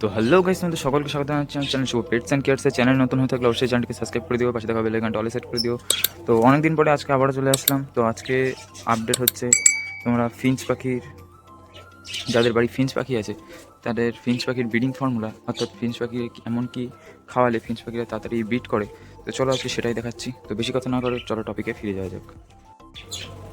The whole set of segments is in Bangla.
তো হ্যালো গাইস, তোমাদের সকলকে স্বাগত জানাচ্ছি আমার চ্যানেল শুভ পেটস অ্যান্ড কেয়ার্সের চ্যানেল নতুন হয়ে থাকলে অবশ্যই চ্যানেলকে সাবস্ক্রাইব করে দিও, পাশে থাকা বেল আইকনটা অলে সেট করে দিও। তো অনেকদিন পরে আজকে আবারও চলে আসলাম। তো আজকে আপডেট হচ্ছে তোমরা ফিঞ্চ পাখির, যাদের বাড়ি ফিঞ্চ পাখি আছে তাদের ফিঞ্চ পাখির ব্রিডিং ফর্মুলা, অর্থাৎ ফিঞ্চ পাখি এমন কি খাওয়ালে ফিঞ্চ পাখিরা তাড়াতাড়ি ব্রিড করে। তো চলো আজকে সেটাই দেখাচ্ছি। তো বেশি কথা না করে চলো টপিকে ফিরে যাওয়া যাক।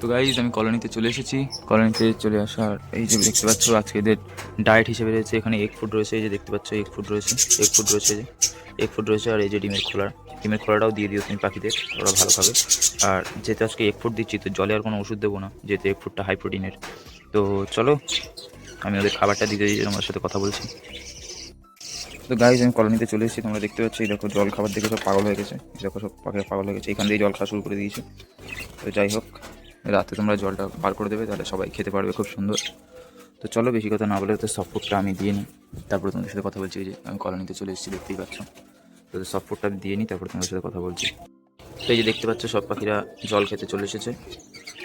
তো গাইজ আমি কলোনিতে চলে এসেছি। কলোনিতে চলে আসার এই যে দেখতে পাচ্ছ আজকে এদের ডায়েট হিসেবে রয়েছে এখানে এগ ফুড রয়েছে। এই যে দেখতে পাচ্ছ এগ ফুড রয়েছে, এগ ফুড রয়েছে আর এই যে ডিমের খোলাটাও দিয়ে দিও তুমি পাখিদের, ওরা ভালো খাবে। আর যেহেতু আজকে এগ ফুড দিচ্ছি তো জলে আর কোনো ওষুধ দেবো না, যেহেতু এগ ফুডটা হাই প্রোটিনের। তো চলো আমি ওদের খাবারটা দিতে দিই, তোমার সাথে কথা বলছি। তো গাইজ আমি কলোনিতে চলে এসেছি, তোমরা দেখতে পাচ্ছ এই দেখো জল খাবার দেখে সব পাগল হয়ে গেছে। এই দেখো সব পাখি পাগল হয়ে গেছে, এখান দিয়ে জল খাওয়া শুরু করে দিয়েছে। তো যাই হোক, রাতে তোমরা জলটা বার করে দেবে, তাহলে সবাই খেতে পারবে খুব সুন্দর। তো চলো বেশি কথা না বলে তো সফট ফুডটা আমি দিয়ে নিই, তারপরে তোমাদের সাথে কথা বলছি। এই যে আমি কলোনিতে চলে এসেছি, দেখতেই পাচ্ছ। তো সফট ফুডটা আমি দিয়ে নিই, তারপরে তোমাদের সাথে কথা বলছি। তো এই যে দেখতে পাচ্ছ সব পাখিরা জল খেতে চলে এসেছে।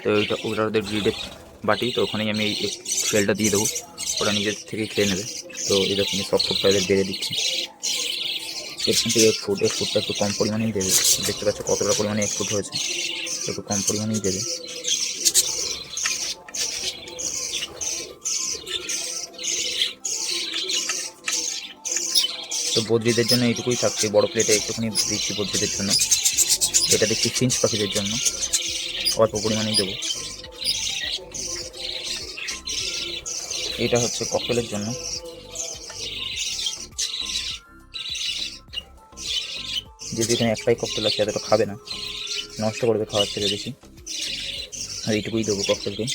তো ওটা ওদের ব্রিডের বাটি, তো ওখানেই আমি এই শেলটা দিয়ে দেবো, ওরা নিজের থেকে খেয়ে নেবে। তো এই দেখুন সফট ফুডটা এদের বেড়ে দিচ্ছি। এর কিন্তু এগ ফুডটা একটু কম পরিমাণেই দেবে। দেখতে পাচ্ছ কতটা পরিমাণে এগ ফুড হয়েছে, একটু কম পরিমাণেই দেবে। তো বদ্রিদের জন্য এইটুকুই থাকছে, বড় প্লেটে একটুখানি দিচ্ছি বদ্রিদের জন্য। এটা দেখছি ফিঞ্চ পাখিদের জন্য, অল্প পরিমাণেই দেবো। এটা হচ্ছে ককটেলের জন্য। যেহেতু এখানে একটাই ককটেল আছে, এতটা খাবে না, নষ্ট করবে খাওয়ার থেকে বেশি। আর এইটুকুই দেবো ককটেলকে।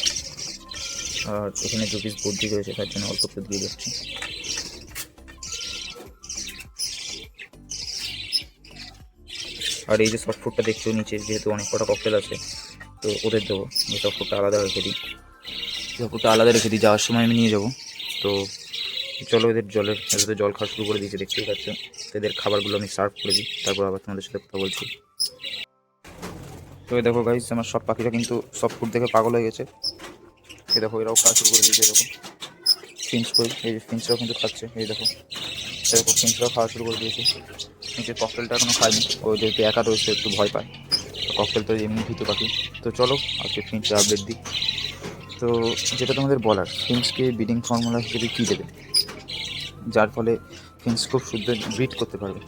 আর এখানে 2 পিস বদ্রি রয়েছে, তার জন্য অল্প একটু দিয়ে দিচ্ছি। আর এই যে সফট ফুডটা দেখছো নিচে, যেহেতু অনেক কটা ককটেল আছে তো ওদের দেবো। এই সফট ফুডটা আলাদা রেখে দিই, সফট ফুডটা আলাদা রেখে দিই, যাওয়ার সময় আমি নিয়ে যাবো। তো চলো এদের জল খাওয়া শুরু করে দিয়েছে, দেখতেই পাচ্ছ। তো এদের খাবারগুলো আমি সার্ভ করে দিই, তারপর আবার তোমাদের সাথে কথা বলছি। তো এই দেখো গাইস, আমার সব পাখিরা কিন্তু সফট ফুড দেখে পাগল হয়ে গেছে। এই দেখো এরাও খাওয়া শুরু করে দিয়েছে। দেখো ফিঞ্চ কই, এই যে ফিঞ্চরাও কিন্তু খাচ্ছে। এই দেখো ফিঞ্চরাও খাওয়া শুরু করে দিয়েছে। নিচে ককটেলটা এখনো খায়নি, ও যেহেতু একা রয়েছে একটু ভয় পায়। ককটেল তো এমনি ভীতু পাখি। তো চলো আজকে ফিঞ্চের আপডেট দিই। তো যেটা তোমাদের বলার, ফিঞ্চকে ব্রিডিং ফর্মুলা হিসেবে কী দেবে যার ফলে ফিঞ্চ খুব শুদ্ধ ব্রিড করতে পারবে।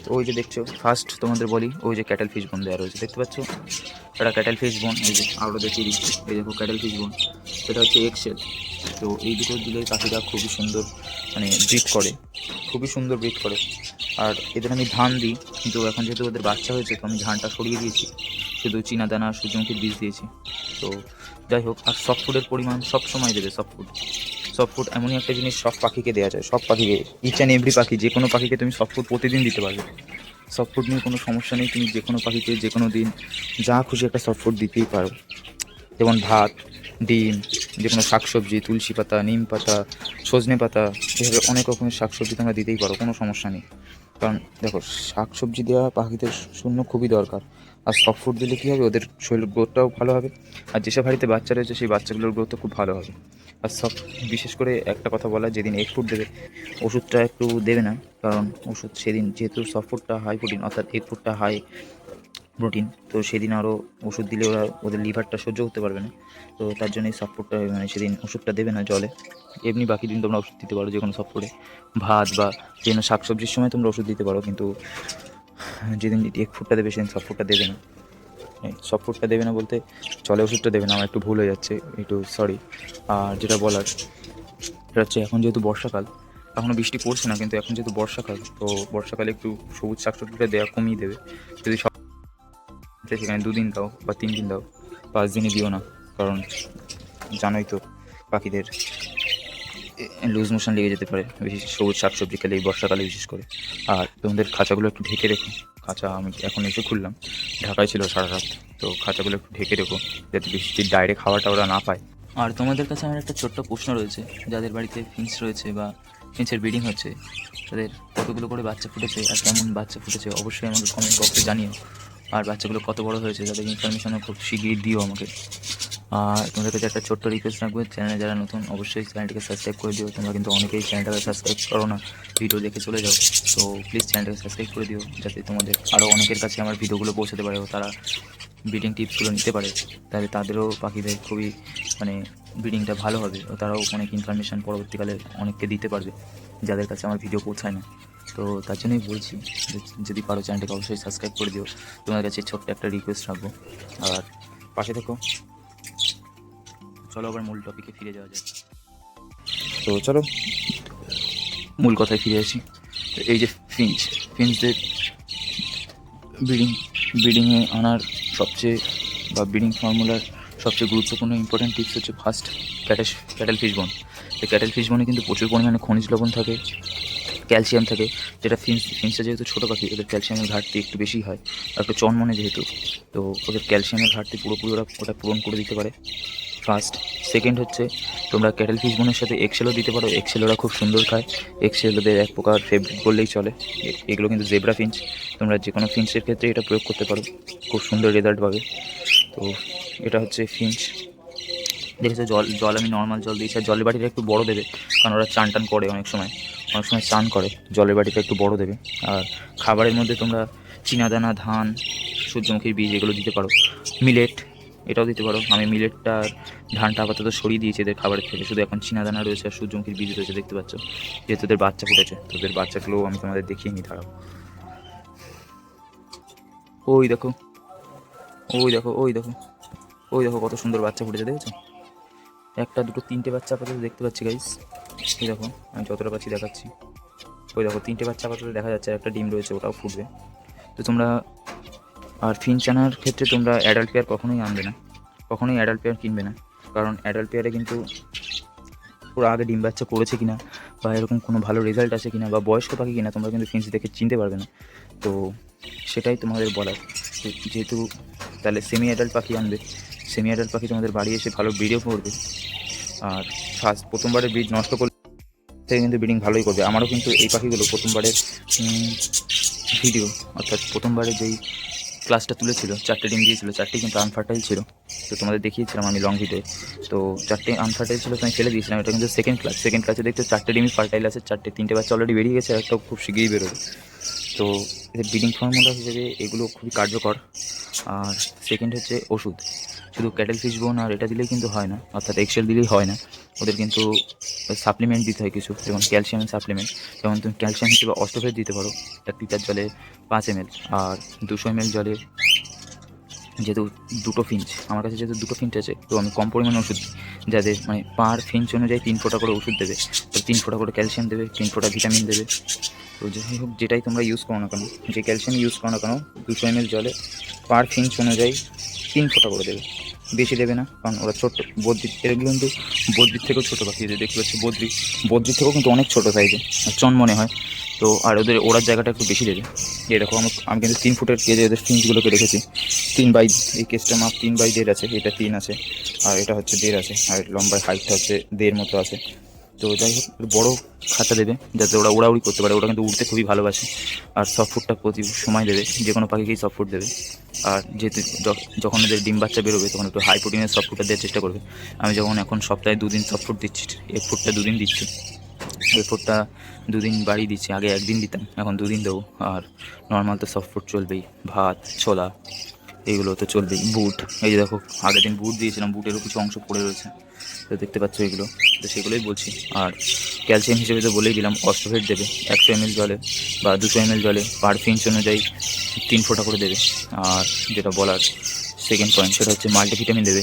তো ওই যে দেখছো, ফার্স্ট তোমাদের বলি, ওই যে ক্যাটেল ফিশ বোন দেওয়া রয়েছে, দেখতে পাচ্ছ এটা ক্যাটেল ফিশ বোন। এই যে আরও দেখিয়ে দিচ্ছি, এই দেখো ক্যাটেল ফিশ বোন, এটা হচ্ছে এক্সেল। তো এই দুটো দিলে পাখিরা খুবই সুন্দর মানে ব্রিড করে, খুবই সুন্দর ব্রিড করে। আর এদের আমি ধান দিই, কিন্তু এখন যেহেতু ওদের বাচ্চা হয়েছে তো আমি ধানটা সরিয়ে দিয়েছি, শুধু চীনা দানা আর সূর্যমুখীর বীজ দিয়েছি। তো যাই হোক, আর সফট ফুডের পরিমাণ সব সময় দেবে। সফট ফুড এমনই একটা জিনিস, সব পাখিকে দেওয়া যায়, সব পাখিকে, ইচ অ্যান্ড এভরি পাখি, যে কোনো পাখিকে তুমি সফট ফুড প্রতিদিন দিতে পারবে। সফট ফুড নিয়ে কোনো সমস্যা নেই, তুমি যে কোনো পাখিকে যে কোনো দিন যা খুশি একটা সফট ফুড দিতেই পারো। যেমন ভাত, ডিম, যে কোনো শাকসবজি, তুলসী পাতা, নিম পাতা, সজনে পাতা, এভাবে অনেক রকমের শাকসবজি তোমরা দিতেই পারো, কোনো সমস্যা নেই। কারণ দেখো, শাকসবজি দেওয়া পাখিদের শূন্য খুবই দরকার। আর সফট ফুড দিলে কী হবে, ওদের শরীরের গ্রোথটাও ভালো হবে। আর যেসব বাড়িতে বাচ্চা রয়েছে সেই বাচ্চাগুলোর গ্রোথও খুব ভালো হবে। আর সব বিশেষ করে একটা কথা বলা, যেদিন এগ ফুড দেবে ওষুধটা একটু দেবে না, কারণ ওষুধ সেদিন যেহেতু সফট ফুডটা হাই প্রোটিন, অর্থাৎ এগ ফুডটা হাই প্রোটিন, তো সেদিন আরও ওষুধ দিলে ওদের লিভারটা সহ্য করতে পারবে না। তো তার জন্য এই সফট ফুডটা মানে সেদিন ওষুধটা দেবে না জলে। এমনি বাকি দিন তোমরা ওষুধ দিতে পারো, যে কোনো সফট ফুডে ভাত বা যে কোনো শাকসবজির সময় তোমরা ওষুধ দিতে পারো, কিন্তু যেদিন এগ ফুডটা দেবে সেদিন সফট ফুডটা দেবে না। সফট ফুডটা দেবে না বলতে জলে ওষুধটা দেবে না, আমার একটু ভুল হয়ে যাচ্ছে, একটু সরি। আর যেটা বলার সেটা হচ্ছে, এখন যেহেতু বর্ষাকাল, এখনও বৃষ্টি পড়ছে না, কিন্তু এখন যেহেতু বর্ষাকাল, তো বর্ষাকালে একটু সবুজ শাকসবজিটা দেওয়া কমিয়ে দেবে। যদি সেখানে 2 দিন দাও বা 3 দিন দাও, 5 দিনই দিও না, কারণ জানোই তো পাখিদের লুজ মোশন লেগে যেতে পারে বেশি সবুজ শাকসবজি খেলে, এই বর্ষাকালে বিশেষ করে। আর তোমাদের খাঁচাগুলো একটু ঢেকে রেখো। খাঁচা আমি এখন এসে খুললাম, ঢাকায় ছিল সারা রাত, তো খাঁচাগুলো একটু ঢেকে রেখো যাতে বৃষ্টির ডাইরেক্ট খাওয়াটা ওরা না পায়। আর তোমাদের কাছে আমার একটা ছোট্ট প্রশ্ন রয়েছে, যাদের বাড়িতে ফিঞ্চ রয়েছে বা ফিঞ্চের ব্রিডিং হচ্ছে, তাদের কতগুলো করে বাচ্চা ফুটেছে আর কেমন বাচ্চা ফুটেছে অবশ্যই আমাকে কমেন্ট বক্সে জানিও। আর বাচ্চাগুলো কত বড় হয়েছে তাদের ইনফরমেশনও খুব শিগগিরই দিও আমাকে। আর তোমাদের কাছে একটা ছোট্ট রিকোয়েস্ট রাখবো, চ্যানেলে যারা নতুন অবশ্যই চ্যানেলটিকে সাবস্ক্রাইব করে দিও। তোমরা কিন্তু অনেকেই চ্যানেলটাকে সাবস্ক্রাইব করো না, ভিডিও দেখে চলে যাও। তো প্লিজ চ্যানেলটাকে সাবস্ক্রাইব করে দিও, যাতে তোমাদের আরও অনেকের কাছে আমার ভিডিওগুলো পৌঁছাতে পারে ও তারা ব্রিডিং টিপসগুলো নিতে পারে। তাহলে তাদেরও পাখিদের খুবই মানে ব্রিডিংটা ভালো হবে ও তারাও অনেক ইনফরমেশান পরবর্তীকালে অনেককে দিতে পারবে যাদের কাছে আমার ভিডিও পৌঁছায় না। তো তার জন্যই বলছি যে যদি পারো চ্যানেলটাকে অবশ্যই সাবস্ক্রাইব করে দিও। তোমাদের কাছে ছোট্ট একটা রিকোয়েস্ট রাখবো, আর পাশে থেকো। চলো আবার মূল টপিকে ফিরে যাওয়া যায়। তো চলো মূল কথায় ফিরে আসি। তো এই যে ফিঞ্চদের ব্রিডিংয়ে আনার সবচেয়ে বা ব্রিডিং ফর্মুলার সবচেয়ে গুরুত্বপূর্ণ ইম্পর্ট্যান্ট টিপস হচ্ছে ফার্স্ট ক্যাটেল ফিশ বোন। এই ক্যাটেল ফিশ বোনে কিন্তু প্রচুর পরিমাণে খনিজ লবণ থাকে, ক্যালসিয়াম থাকে, যেটা ফিঞ্চটা যেহেতু ছোটো পাখি ওদের ক্যালসিয়ামের ঘাটতি একটু বেশি হয়, আর একটু চনমনে যেহেতু, তো ওদের ক্যালসিয়ামের ঘাটতি পুরোপুরি ওটা পূরণ করে দিতে পারে ফার্স্ট। সেকেন্ড হচ্ছে তোমরা ক্যাটেল ফিশ বোনের সাথে এক্সেলও দিতে পারো। এক্সেল ওরা খুব সুন্দর খায়, এক্সেল ওদের এক প্রকার ফেভারিট বললেই চলে। এগুলো কিন্তু জেব্রা ফিঞ্চ, তোমরা যে কোনো ফিঞ্চের ক্ষেত্রে এটা প্রয়োগ করতে পারো, খুব সুন্দর রেজাল্ট পাবে। তো এটা হচ্ছে ফিঞ্চ। দেখেছো জল আমি নর্মাল জল দিয়েছি, আর জলের বাটিটা একটু বড় দেবে, কারণ ওরা চান টান করে অনেক সময় চান করে, জলের বাটিটা একটু বড় দেবে। আর খাবারের মধ্যে তোমরা চীনাদানা, ধান, সূর্যমুখীর বীজ এগুলো দিতে পারো, মিলেট এটাও দিতে পারো। আমি মিলেটটা ধানটা আপাতত সরিয়ে দিয়েছি এদের খাবারের থেকে, শুধু এখন চীনাদানা রয়েছে আর সূর্যমুখীর বীজ রয়েছে, দেখতে পাচ্ছ। যেহেতু ওদের বাচ্চা ফুটেছে, তো ওদের বাচ্চাগুলোও আমি তোমাদের দেখিয়ে নিই, দাঁড়াও। ওই দেখো ওই দেখো ওই দেখো ওই দেখো কত সুন্দর বাচ্চা ফুটেছে, দেখেছো? একটা, দুটো, তিনটে বাচ্চা আপাতত দেখতে পাচ্ছি গাইস। এই দেখো আমি যতটা পাচ্ছি দেখাচ্ছি। ওই দেখো তিনটে বাচ্চা আপাতত দেখা যাচ্ছে, একটা ডিম রয়েছে, ওটাও ফুটবে। তো তোমরা আর ফিঞ্চ আনার ক্ষেত্রে তোমরা অ্যাডাল্ট পেয়ার কখনোই আনবে না, কখনোই অ্যাডাল্ট পেয়ার কিনবে না, কারণ অ্যাডাল্ট পেয়ারে কিন্তু ওরা আগে ডিম বাচ্চা করেছে কিনা বা এরকম কোনো ভালো রেজাল্ট আছে কিনা বা বয়স্ক পাখি কিনা তোমরা কিন্তু ফিঞ্চ দেখে চিনতে পারবে না। তো সেটাই তোমাদের বলার, যেহেতু তাহলে সেমি অ্যাডাল্ট পাখি আনবে। সেমি অ্যাডাল্ট পাখি তোমাদের বাড়ি এসে ভালো ব্রিডও করবে, আর প্রথমবারের ব্রিড নষ্ট করলে থেকে কিন্তু ব্রিডিং ভালোই করবে। আমারও কিন্তু এই পাখিগুলো প্রথমবারের ভিডিও, অর্থাৎ প্রথমবারে যেই ক্লাসটা তুলেছিল, 4টে ডিম দিয়েছিল, 4টি কিন্তু আনফার্টাইল ছিল। তো তোমাদের দেখিয়েছিলাম আমি লং ভিডিওয়ে। তো 4টে আনফার্টাইল ছিল, তো আমি ফেলে দিয়েছিলাম। এটা কিন্তু সেকেন্ড ক্লাসে দেখতে 4টে ডিমই ফার্টাইল আছে, 3টে বাচ্চা অলরেডি বেরিয়ে গেছে, আর একটাও খুব শীঘ্রই বেরোবে। তো এদের ব্রিডিং ফর্মুলা হিসেবে এগুলো খুবই কার্যকর। আর সেকেন্ড হচ্ছে ওষুধ। শুধু ক্যাটেল ফিশ বোন আর এটা দিলেই কিন্তু হয় না, অর্থাৎ এক্সেল দিলেই হয় না, ওদের কিন্তু সাপ্লিমেন্ট দিতে হয় কিছু, যেমন ক্যালসিয়ামের সাপ্লিমেন্ট। যেমন তুমি ক্যালসিয়াম হিসেবে অস্টোফেট দিতে পারো 1 লিটার জলে 5 ml, আর 200 ml জলে, যেহেতু দুটো ফিঞ্চ আমার কাছে, যেহেতু দুটো ফিঞ্চ আছে, তো আমি কম পরিমাণে ওষুধ দিই, যাদের মানে পার ফিঞ্চ অনুযায়ী 3 ফোঁটা করে ওষুধ দেবে, তো 3 ফোঁটা করে ক্যালসিয়াম দেবে, 3 ফোঁটা ভিটামিন দেবে। তো যাই হোক, যেটাই তোমরা ইউজ করো না কেন, যে ক্যালসিয়াম ইউজ করো না কেন, 200 ml জলে পার ফিঞ্চ অনুযায়ী 3 ফোঁটা করে দেবে, বেশি দেবে না, কারণ ওরা ছোট্ট। বদ্রির, এগুলো কিন্তু বদ্রির থেকেও ছোটো পাখি, যে দেখতে পাচ্ছি বদ্রির থেকেও কিন্তু অনেক ছোটো সাইজে, চন মনে হয়। তো আর ওড়ার জায়গাটা একটু বেশি দেবে। এরকম আমি কিন্তু 3 ফুটের কেজে ওদের ফিঞ্চগুলোকে রেখেছি। 3 বাই, এই কেসটা মাপ 3/1.5 আছে, এটা 3 আছে, আর এটা হচ্ছে 1.5 আছে, আর লম্বায় হাইটটা হচ্ছে 1.5 মতো আছে। তো যাই হোক, বড়ো খাঁচা দেবে যাতে ওরা উড়াউড়ি করতে পারে। ওরা কিন্তু উড়তে খুবই ভালোবাসে, আর সফট ফুডটা প্রতি সময় দেবে, যে কোনো পাখিকেই সফট ফুড দেবে। আর যেহেতু যখন ওদের ডিম বাচ্চা বেরোবে তখন একটু হাই প্রোটিনের সফট ফুডটা দেওয়ার চেষ্টা করবে। আমি যখন এখন সপ্তাহে 2 দিন সফট ফুড দিচ্ছি, এগ ফুডটা 2 দিন দিচ্ছি, এগ ফুডটা 2 দিন বাড়িয়ে দিচ্ছি। আগে 1 দিন দিতাম, এখন 2 দিন দেবো। আর নর্মাল তো সফট ফুড চলবেই, ভাত, ছোলা, এইগুলো তো চলবেই। বুট, এই যে দেখো আগের দিন বুট দিয়েছিলাম, বুটেরও কিছু অংশ পড়ে রয়েছে, তো দেখতে পাচ্ছ এগুলো, তো সেগুলোই বলছি। আর ক্যালসিয়াম হিসেবে তো বলেই দিলাম, অস্টোফেট দেবে 100 ml জলে বা 200 ml জলে, পার ফিঞ্চ অনুযায়ী 3 ফোঁটা করে দেবে। আর যেটা বলার সেকেন্ড পয়েন্ট, সেটা হচ্ছে মাল্টিভিটামিন দেবে।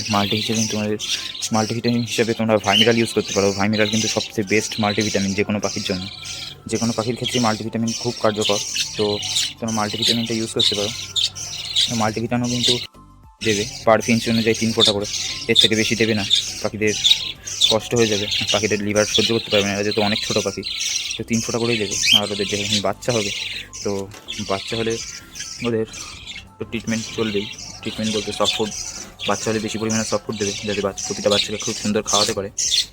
মাল্টিভিটামিন হিসেবে তোমরা ভাইমিরাল ইউজ করতে পারো। ভাইমিরাল কিন্তু সবচেয়ে বেস্ট মাল্টিভিটামিন যে কোনো পাখির জন্য, যে কোনো পাখির ক্ষেত্রে মাল্টিভিটামিন খুব কার্যকর। তো তোমরা মাল্টিভিটামিনটা ইউজ করতে পারো। মাল্টিভিটামিনও কিন্তু দেবে পার ফিঞ্চ অনুযায়ী 3 ফোঁটা করে, এর থেকে বেশি দেবে না, পাখিদের কষ্ট হয়ে যাবে, পাখিদের লিভার সহ্য করতে পারবে না, এরা যেহেতু অনেক ছোটো পাখি, তো 3 ফোঁটা করেই দেবে। আর ওদের যখন বাচ্চা হবে, তো বাচ্চা হলে ওদের তো ট্রিটমেন্ট চলবেই। ট্রিটমেন্ট বলতে সফট ফুড, বাচ্চা হলে বেশি পরিমাণে সফট ফুড দেবে, যাতে প্রতিটা বাচ্চাকে খুব সুন্দর খাওয়াতে পারে।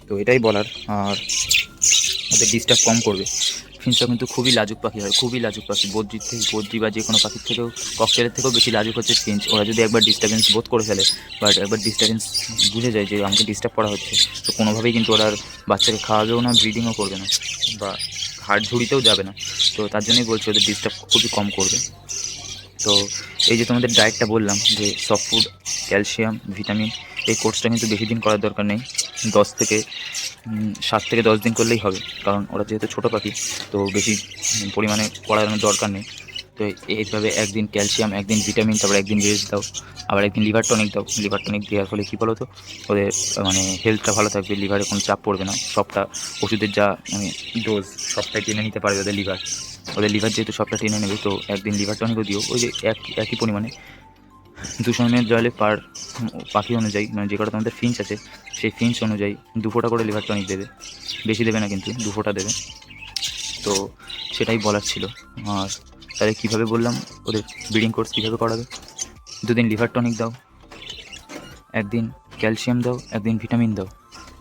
তো এটাই বলার। আর ওদের ডিস্টার্ব কম করবে। ফিঞ্চটা কিন্তু খুবই লাজুক পাখি হয়, খুবই লাজুক পাখি। বদ্রি বা যে কোনো পাখির থেকেও, ককটেলের থেকেও বেশি লাজুক হচ্ছে ফিঞ্চ। ওরা যদি একবার ডিস্টার্বেন্স বোধ করে ফেলে, বাট একবার ডিস্টার্বেন্স বুঝে যায় যে আমাকে ডিস্টার্ব করা হচ্ছে, তো কোনোভাবেই কিন্তু ওরা আর বাচ্চাকে খাওয়াবেও না, ব্রিডিংও করবে না, বা হাড় ঝুড়িতেও যাবে না। তো তার জন্যই বলছি ওদের ডিস্টার্ব খুবই কম করবে। তো এই যে তোমাদের ডায়েটটা বললাম যে সফট ফুড, ক্যালসিয়াম, ভিটামিন, এই কোর্সটা কিন্তু বেশি দিন করার দরকার নেই। 7 থেকে 10 দিন করলেই হবে, কারণ ওরা যেহেতু ছোটো পাখি, তো বেশি পরিমাণে করানোর দরকার নেই। তো এইভাবে একদিন ক্যালসিয়াম, একদিন ভিটামিন, তারপর একদিন রেস্ট দাও, আবার একদিন লিভার টনিক দাও। লিভার টনিক দেওয়ার ফলে কী বলো তো, ওদের মানে হেলথটা ভালো থাকবে, লিভারে কোনো চাপ পড়বে না, সবটা ওষুধের যা মানে ডোজ সবটাই টেনে নিতে পারবে ওদের লিভার যেহেতু সবটা টেনে নেবে। তো একদিন লিভার টনিকও দিও, ওই যে একই পরিমাণে 200 ml জলে পার পাখি অনুযায়ী, মানে যে কটা তোমাদের ফিঞ্চ আছে সেই ফিঞ্চ অনুযায়ী 2 ফোঁটা করে লিভার টনিক দেবে, বেশি দেবে না কিন্তু 2 ফোঁটা দেবে। তো সেটাই বলার ছিল। আর তাহলে কীভাবে বললাম ওদের ব্রিডিং কোর্স কীভাবে করাবে, 2 দিন লিভার টনিক দাও, একদিন ক্যালসিয়াম দাও, একদিন ভিটামিন দাও,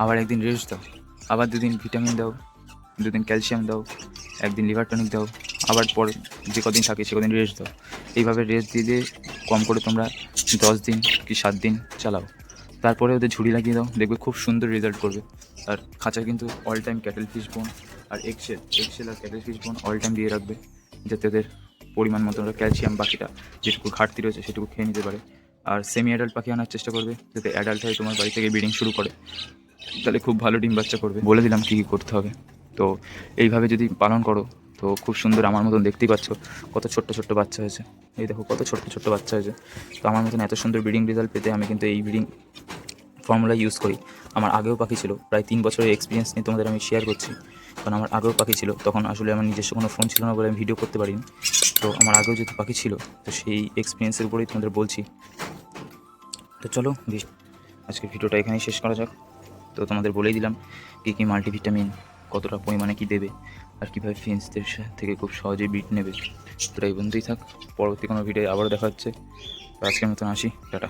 আবার একদিন রেস্ট দাও, আবার 2 দিন ভিটামিন দাও, 2 দিন ক্যালসিয়াম দাও, একদিন লিভার টনিক দাও, আবার পরে যে কদিন থাকে সে কদিন রেস্ট দাও। এইভাবে রেস্ট দিয়ে দিয়ে কম করে তোমরা 10 দিন কি 7 দিন চালাও। তারপরে ওদের ঝুড়ি লাগিয়ে দাও, দেখবে খুব সুন্দর রেজাল্ট করবে। আর খাঁচা কিন্তু all time cuttlefish bone আর এগশেল আর cuttlefish bone all time দিয়ে রাখবে, যাতে ওদের পরিমাণ মতো ওরা ক্যালসিয়াম বাকিটা যেটুকু ঘাটতি রয়েছে সেটুকু খেয়ে নিতে পারে। আর সেমি অ্যাডাল্ট পাখি আনার চেষ্টা করবে, যাতে অ্যাডাল্ট হয়ে তোমার বাড়ি থেকে ব্রিডিং শুরু করে, তাহলে খুব ভালো ডিম বাচ্চা করবে। বলে দিলাম কী কী করতে হবে। তো এইভাবে যদি পালন করো তো খুব সুন্দর, আমার মতন দেখতেই পাচ্ছ কত ছোট্ট ছোট্ট বাচ্চা হয়েছে, এই দেখো কত ছোট্ট ছোট্ট বাচ্চা হয়েছে। তো আমার মতন এত সুন্দর ব্রিডিং রেজাল্ট পেতে আমি কিন্তু এই ব্রিডিং ফর্মুলা ইউজ করি। আমার আগেও পাখি ছিল, প্রায় 3 বছরের এক্সপিরিয়েন্স নিয়ে তোমাদের আমি শেয়ার করছি, কারণ আমার আগেও পাখি ছিল। তখন আসলে আমার নিজস্ব কোনো ফোন ছিল না বলে আমি ভিডিও করতে পারিনি। তো আমার আগেও যেহেতু পাখি ছিল, তো সেই এক্সপিরিয়েন্সের উপরেই তোমাদের বলছি। তো চলো আজকে ভিডিওটা এখানেই শেষ করা যাক। তো তোমাদের বলেই দিলাম কী কী মাল্টিভিটামিন, কতটা পরিমাণে কী দেবে, আর কীভাবে ফিন্সদের থেকে খুব সহজেই ব্রিড নেবে। তো এই বন্ধুই থাক, পরবর্তী কোনো ভিডিও আবারও দেখা হচ্ছে। তো আজকের মতন আসি, টাটা।